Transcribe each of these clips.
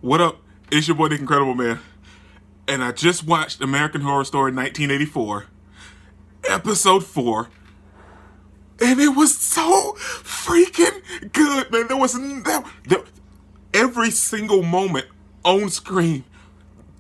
What up? It's your boy, Nick Incredible Man. And I just watched American Horror Story 1984, episode 4. And it was so freaking good, man. Every single moment on screen,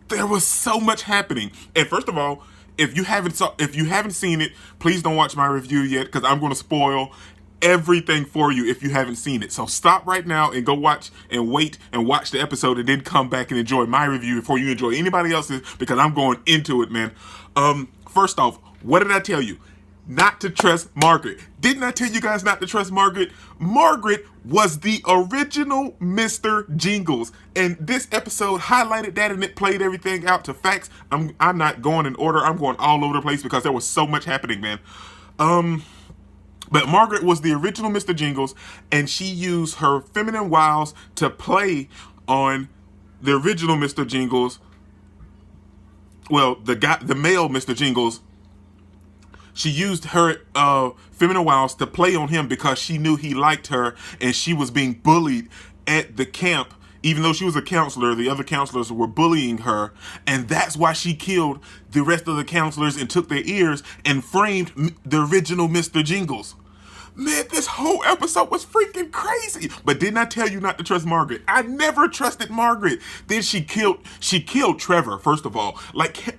there was so much happening. And first of all, if you haven't seen it, please don't watch my review yet because I'm going to spoil everything for you if you haven't seen it. So stop right now and go watch and wait and watch the episode and then come back and enjoy my review before you enjoy anybody else's because I'm going into it, man. First off, what did I tell you? Not to trust Margaret. Didn't I tell you guys not to trust Margaret? Margaret was the original Mr. Jingles. And this episode highlighted that and it played everything out to facts. I'm not going in order. I'm going all over the place because there was so much happening, man. But Margaret was the original Mr. Jingles, and she used her feminine wiles to play on the original Mr. Jingles. Well, the male Mr. Jingles. She used her feminine wiles to play on him because she knew he liked her, and she was being bullied at the camp. Even though she was a counselor, the other counselors were bullying her, and that's why she killed the rest of the counselors and took their ears and framed the original Mr. Jingles. Man, this whole episode was freaking crazy. But didn't I tell you not to trust Margaret? I never trusted Margaret. Then she killed Trevor, first of all. Like,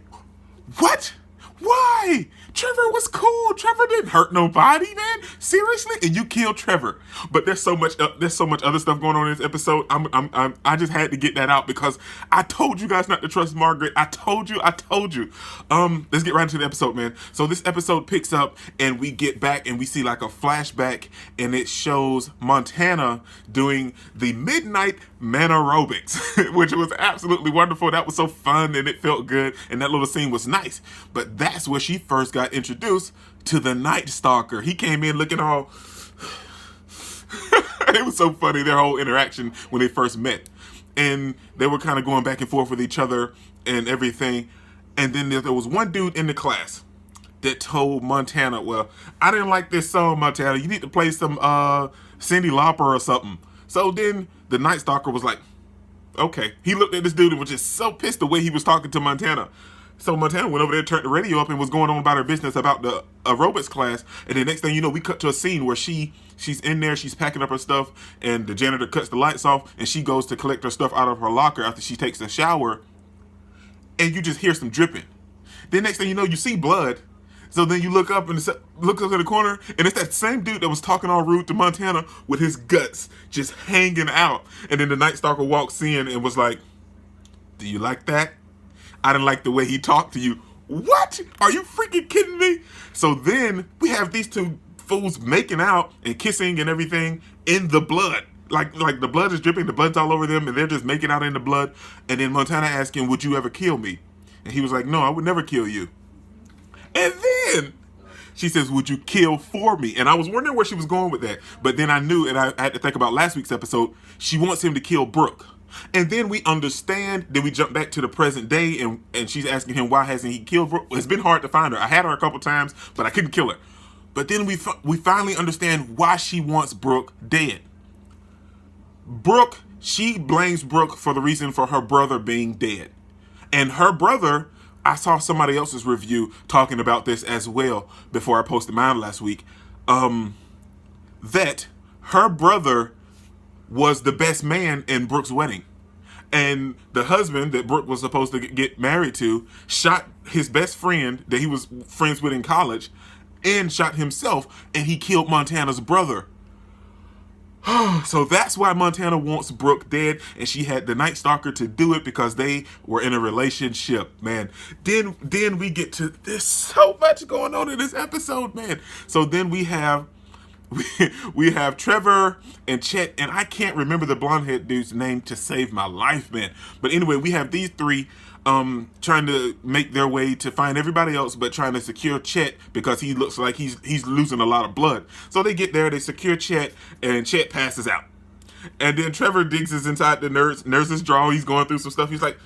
what? Why? Trevor was cool. Trevor didn't hurt nobody, man. Seriously? And you killed Trevor. But there's so much other stuff going on in this episode. I just had to get that out because I told you guys not to trust Margaret. I told you. Let's get right into the episode, man. So this episode picks up and we get back and we see like a flashback and it shows Montana doing the midnight man aerobics, which was absolutely wonderful. That was so fun and it felt good and that little scene was nice. But that's where she first got introduced to the Night Stalker. He came in looking all it was so funny, their whole interaction when they first met. And they were kind of going back and forth with each other and everything. And then there was one dude in the class that told Montana, well, I didn't like this song, Montana. You need to play some Cyndi Lauper or something. So then the Night Stalker was like, okay. He looked at this dude and was just so pissed the way he was talking to Montana. So Montana went over there, turned the radio up, and was going on about her business about the aerobics class. And the next thing you know, we cut to a scene where she's in there, she's packing up her stuff, and the janitor cuts the lights off, and she goes to collect her stuff out of her locker after she takes a shower, and you just hear some dripping. Then next thing you know, you see blood. So then you look up in the corner, and it's that same dude that was talking all rude to Montana with his guts just hanging out. And then the Night Stalker walks in and was like, "Do you like that? I didn't like the way he talked to you." What? Are you freaking kidding me? So then we have these two fools making out and kissing and everything in the blood. Like the blood is dripping, the blood's all over them, and they're just making out in the blood. And then Montana asked him, "Would you ever kill me?" And he was like, "No, I would never kill you." And then she says, "Would you kill for me?" And I was wondering where she was going with that. But then I knew, and I had to think about last week's episode, she wants him to kill Brooke. And then we understand, then we jump back to the present day, and she's asking him, why hasn't he killed Brooke? It's been hard to find her. I had her a couple times, but I couldn't kill her. But then we finally understand why she wants Brooke dead. She blames Brooke for the reason for her brother being dead. And her brother, I saw somebody else's review talking about this as well before I posted mine last week, that her brother was the best man in Brooke's wedding. And the husband that Brooke was supposed to get married to shot his best friend that he was friends with in college and shot himself, and he killed Montana's brother. So that's why Montana wants Brooke dead, and she had the Night Stalker to do it because they were in a relationship, man. Then we get to, there's so much going on in this episode, man. So then we have Trevor and Chet, and I can't remember the blonde-head dude's name to save my life, man. But anyway, we have these three trying to make their way to find everybody else, but trying to secure Chet because he looks like he's losing a lot of blood. So they get there, they secure Chet, and Chet passes out. And then Trevor digs his inside the nurse's drawer. He's going through some stuff. He's like,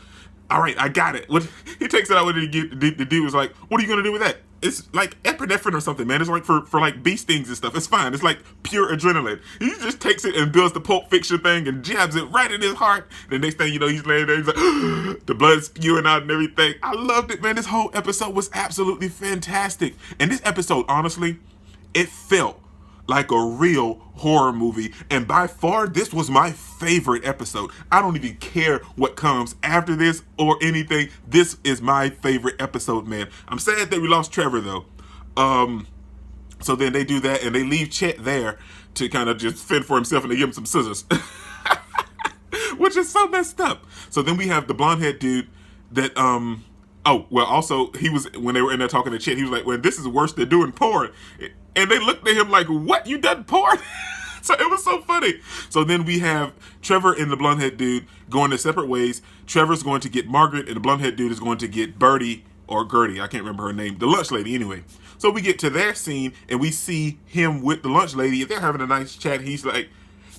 "All right, I got it." He takes it out with it. The dude was like, "What are you gonna do with that?" it's like epinephrine or something, man. It's like for like bee stings and stuff. It's fine. It's like pure adrenaline. He just takes it and does the Pulp Fiction thing and jabs it right in his heart. The next thing you know, he's laying there, he's like, the blood's spewing out and everything. I loved it, man. This whole episode was absolutely fantastic. And this episode, honestly, it felt like a real horror movie, and by far this was my favorite episode. I don't even care what comes after this or anything. This is my favorite episode, man. I'm sad that we lost Trevor though. So then they do that and they leave Chet there to kind of just fend for himself, and they give him some scissors. Which is so messed up. So then we have the blonde head dude that oh, well, also, he was, when they were in there talking to Chet, he was like, well, this is worse than doing porn. And they looked at him like, what? You done porn? So it was so funny. So then we have Trevor and the blonde-head dude going their separate ways. Trevor's going to get Margaret, and the blonde-head dude is going to get Birdie, or Gertie, I can't remember her name, the lunch lady anyway. So we get to their scene, and we see him with the lunch lady, and they're having a nice chat. He's like,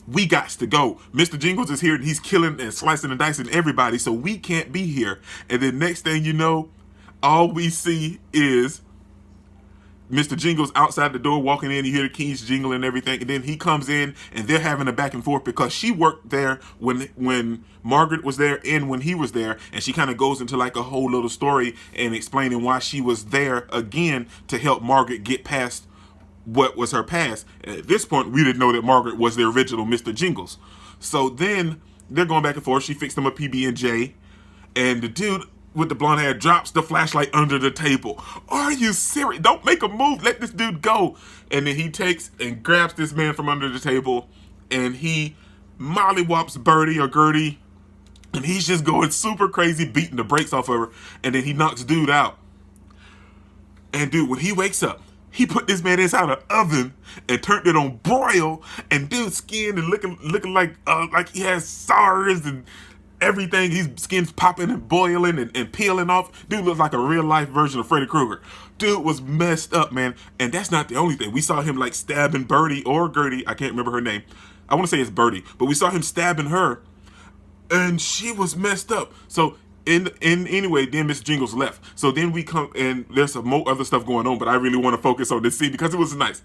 we got to go. Mr. Jingles is here and he's killing and slicing and dicing everybody, so we can't be here. And then next thing you know, all we see is Mr. Jingles outside the door walking in. You hear the keys jingling and everything. And then he comes in and they're having a back and forth because she worked there when Margaret was there and when he was there. And she kind of goes into like a whole little story and explaining why she was there again to help Margaret get past what was her past. And at this point, we didn't know that Margaret was the original Mr. Jingles. So then they're going back and forth. She fixed him a PB&J. And the dude with the blonde hair drops the flashlight under the table. Are you serious? Don't make a move. Let this dude go. And then he takes and grabs this man from under the table. And he mollywops Birdie or Gertie. And he's just going super crazy, beating the brakes off of her. And then he knocks dude out. And dude, when he wakes up, he put this man inside an oven and turned it on broil, and dude's skin and looking like he has SARS and everything. His skin's popping and boiling and peeling off. Dude looks like a real life version of Freddy Krueger. Dude was messed up, man. And that's not the only thing. We saw him like stabbing Birdie or Gertie. I can't remember her name. I want to say it's Birdie, but we saw him stabbing her, and she was messed up. So anyway, then Miss Jingles left. So then we come, and there's some more other stuff going on, but I really want to focus on this scene because it was nice.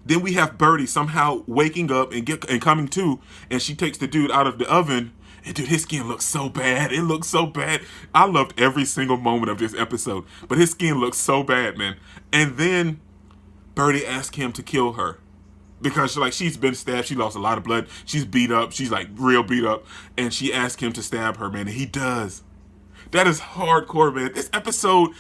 Then we have Birdie somehow waking up and coming to, and she takes the dude out of the oven. And dude, his skin looks so bad. It looks so bad. I loved every single moment of this episode, but his skin looks so bad, man. And then Birdie asked him to kill her because she's been stabbed. She lost a lot of blood. She's beat up. She's like real beat up. And she asked him to stab her, man. And he does. That is hardcore, man. This episode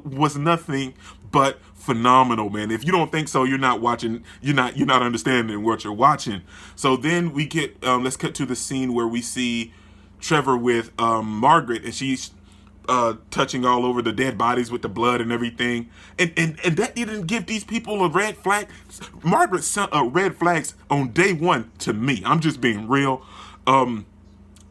was nothing but phenomenal, man. If you don't think so, you're not watching. You're not understanding what you're watching. So then we get let's cut to the scene where we see Trevor with Margaret, and she's touching all over the dead bodies with the blood and everything. And that didn't give these people a red flag. Margaret sent red flags on day one to me. I'm just being real.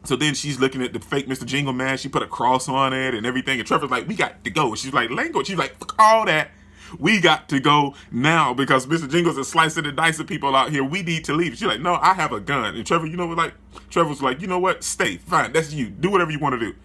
So then she's looking at the fake Mr. Jingle Man. She put a cross on it and everything. And Trevor's like, we got to go. And she's like, language. She's like, fuck all that. We got to go now because Mr. Jingles is slicing and dicing people out here. We need to leave. She's like, no, I have a gun. And Trevor, Trevor's like, you know what? Stay. Fine. That's you. Do whatever you want to do.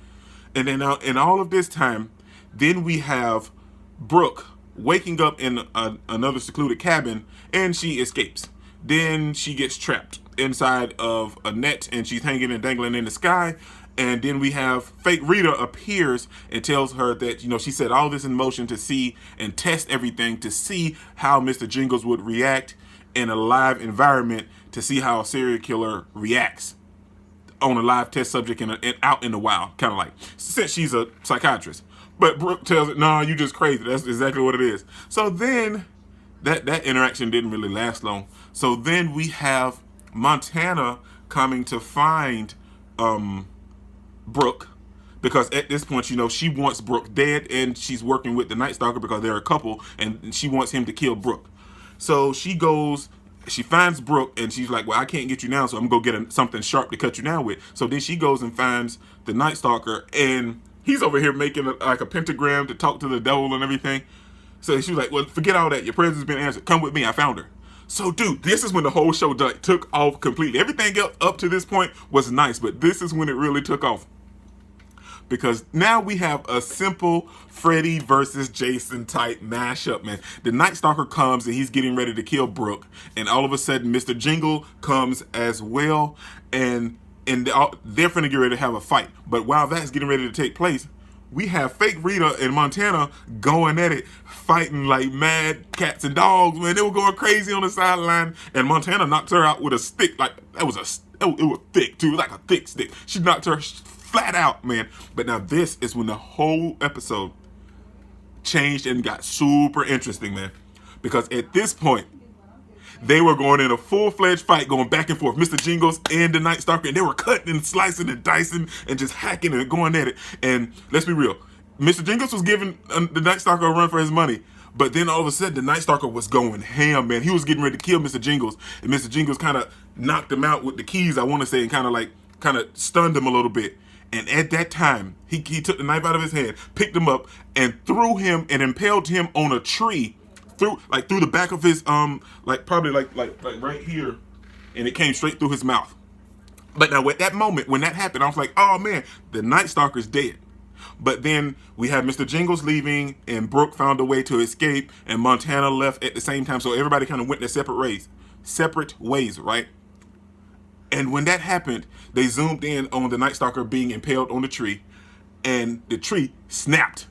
And then in all of this time, then we have Brooke waking up in another secluded cabin, and she escapes. Then she gets trapped inside of a net, and she's hanging and dangling in the sky. And then we have fake Rita appears and tells her that, she set all this in motion to see and test everything to see how Mr. Jingles would react in a live environment, to see how a serial killer reacts on a live test subject and out in the wild, kind of like, since she's a psychiatrist. But Brooke tells it, nah, you just crazy. That's exactly what it is. So then that interaction didn't really last long. So then we have Montana coming to find Brooke, because at this point, she wants Brooke dead, and she's working with the Night Stalker because they're a couple, and she wants him to kill Brooke. So she finds Brooke, and she's like, well, I can't get you now, so I'm going to go get something sharp to cut you down with. So then she goes and finds the Night Stalker, and he's over here making a pentagram to talk to the devil and everything. So she's like, well, forget all that. Your prayers has been answered. Come with me. I found her. So, dude, this is when the whole show took off completely. Everything else up to this point was nice, but this is when it really took off. because now we have a simple Freddy versus Jason type mashup, man. The Night Stalker comes and he's getting ready to kill Brooke, and all of a sudden Mr. Jingle comes as well, and they're finna get ready to have a fight. But while that's getting ready to take place, we have fake Rita and Montana going at it, fighting like mad cats and dogs, man. They were going crazy on the sideline, and Montana knocked her out with a stick. Like, it was thick, too, like a thick stick. She knocked her flat out, man. But now this is when the whole episode changed and got super interesting, man. Because at this point, they were going in a full-fledged fight, going back and forth. Mr. Jingles and the Night Stalker, and they were cutting and slicing and dicing and just hacking and going at it. And let's be real, Mr. Jingles was giving the Night Stalker a run for his money. But then all of a sudden, the Night Stalker was going ham, man. He was getting ready to kill Mr. Jingles. And Mr. Jingles kind of knocked him out with the keys, I want to say, and kind of stunned him a little bit. And at that time, he took the knife out of his hand, picked him up, and threw him and impaled him on a tree through the back of his probably right here, and it came straight through his mouth. But now at that moment when that happened, I was like, oh man, the Night Stalker's dead. But then we had Mr. Jingles leaving, and Brooke found a way to escape, and Montana left at the same time. So everybody kind of went their separate ways, right? And when that happened, they zoomed in on the Night Stalker being impaled on the tree, and the tree snapped.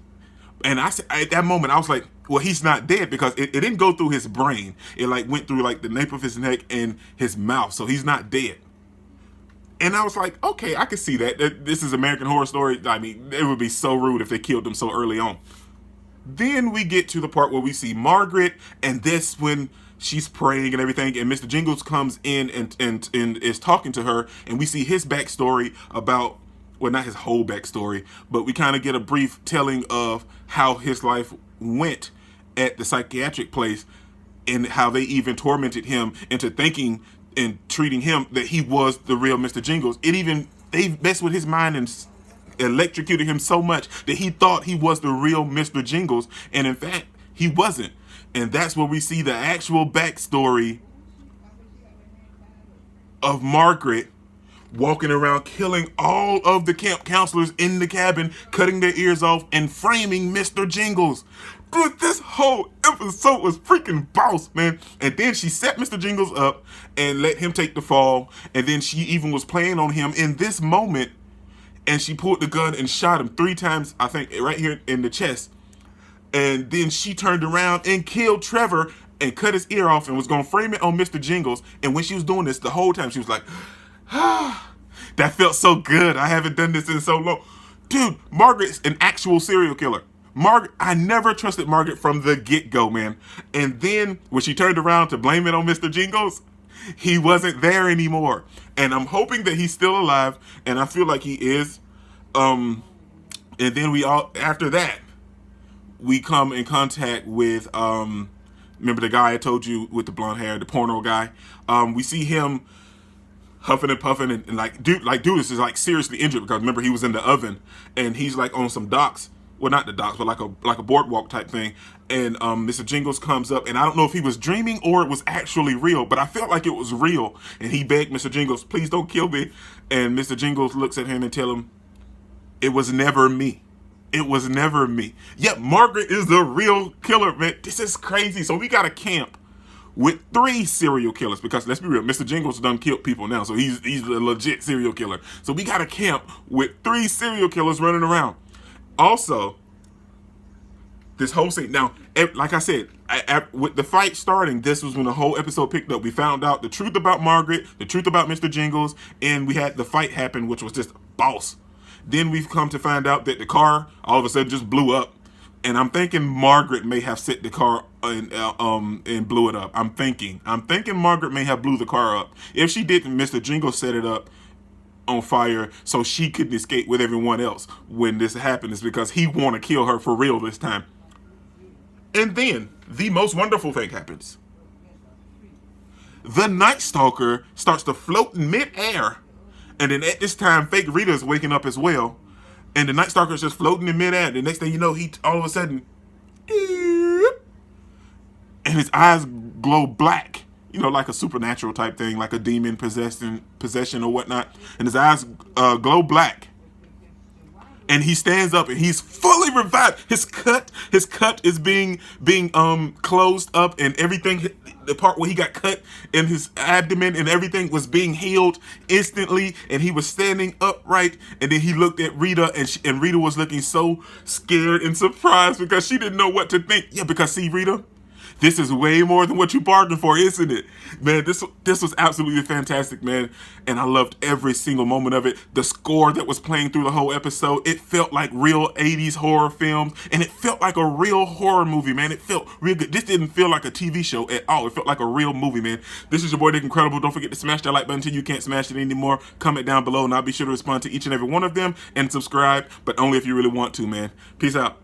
And at that moment, I was like, well, he's not dead, because it didn't go through his brain. It went through the nape of his neck and his mouth. So he's not dead. And I was like, okay, I can see that. This is American Horror Story. I mean, it would be so rude if they killed him so early on. Then we get to the part where we see Margaret, and this when she's praying and everything, and Mr. Jingles comes in and is talking to her, and we see his backstory about, well, not his whole backstory, but we kind of get a brief telling of how his life went at the psychiatric place, and how they even tormented him into thinking and treating him that he was the real Mr. Jingles. They messed with his mind and electrocuted him so much that he thought he was the real Mr. Jingles, and in fact, he wasn't. And that's where we see the actual backstory of Margaret walking around killing all of the camp counselors in the cabin, cutting their ears off, and framing Mr. Jingles. Dude, this whole episode was freaking boss, man. And then she set Mr. Jingles up and let him take the fall. And then she even was playing on him in this moment. And she pulled the gun and shot him 3 times, I think, right here in the chest. And then she turned around and killed Trevor and cut his ear off and was going to frame it on Mr. Jingles. And when she was doing this, the whole time she was like, ah, that felt so good. I haven't done this in so long. Dude, Margaret's an actual serial killer. I never trusted Margaret from the get-go, man. And then when she turned around to blame it on Mr. Jingles, he wasn't there anymore. And I'm hoping that he's still alive, and I feel like he is. And then after that, we come in contact with, remember the guy I told you with the blonde hair, the porno guy? We see him huffing and puffing, and dude, this is seriously injured, because remember, he was in the oven, and he's on some docks. Well, not the docks, but like a boardwalk type thing. And Mr. Jingles comes up, and I don't know if he was dreaming or it was actually real, but I felt like it was real. And he begged Mr. Jingles, please don't kill me. And Mr. Jingles looks at him and tell him, it was never me. It was never me. Yep, Margaret is the real killer, man. This is crazy. So we got a camp with 3 serial killers, because let's be real, Mr. Jingles done killed people now, so he's a legit serial killer. So we got a camp with 3 serial killers running around. Also, this whole scene, now, like I said, with the fight starting, this was when the whole episode picked up. We found out the truth about Margaret, the truth about Mr. Jingles, and we had the fight happen, which was just boss. Then we've come to find out that the car all of a sudden just blew up. And I'm thinking Margaret may have set the car and blew it up. I'm thinking Margaret may have blew the car up. If she didn't, Mr. Jingles set it up on fire so she couldn't escape with everyone else when this happened, is because he want to kill her for real this time. And then the most wonderful thing happens. The Night Stalker starts to float in midair, and then at this time, fake Rita is waking up as well, and the Night Stalker is just floating in midair. The next thing you know, he all of a sudden, and his eyes glow black. Like a supernatural type thing, like a demon possession or whatnot. And his eyes glow black. and he stands up and he's fully revived. His cut is being closed up, and everything, the part where he got cut in his abdomen and everything was being healed instantly, and he was standing upright. And then he looked at Rita, and Rita was looking so scared and surprised because she didn't know what to think. Yeah, because see, Rita, this is way more than what you bargained for, isn't it? Man, this was absolutely fantastic, man. And I loved every single moment of it. The score that was playing through the whole episode, it felt like real 80s horror films. And it felt like a real horror movie, man. It felt real good. This didn't feel like a TV show at all. It felt like a real movie, man. This is your boy, Dick Incredible. Don't forget to smash that like button until you can't smash it anymore. Comment down below, and I'll be sure to respond to each and every one of them. And subscribe, but only if you really want to, man. Peace out.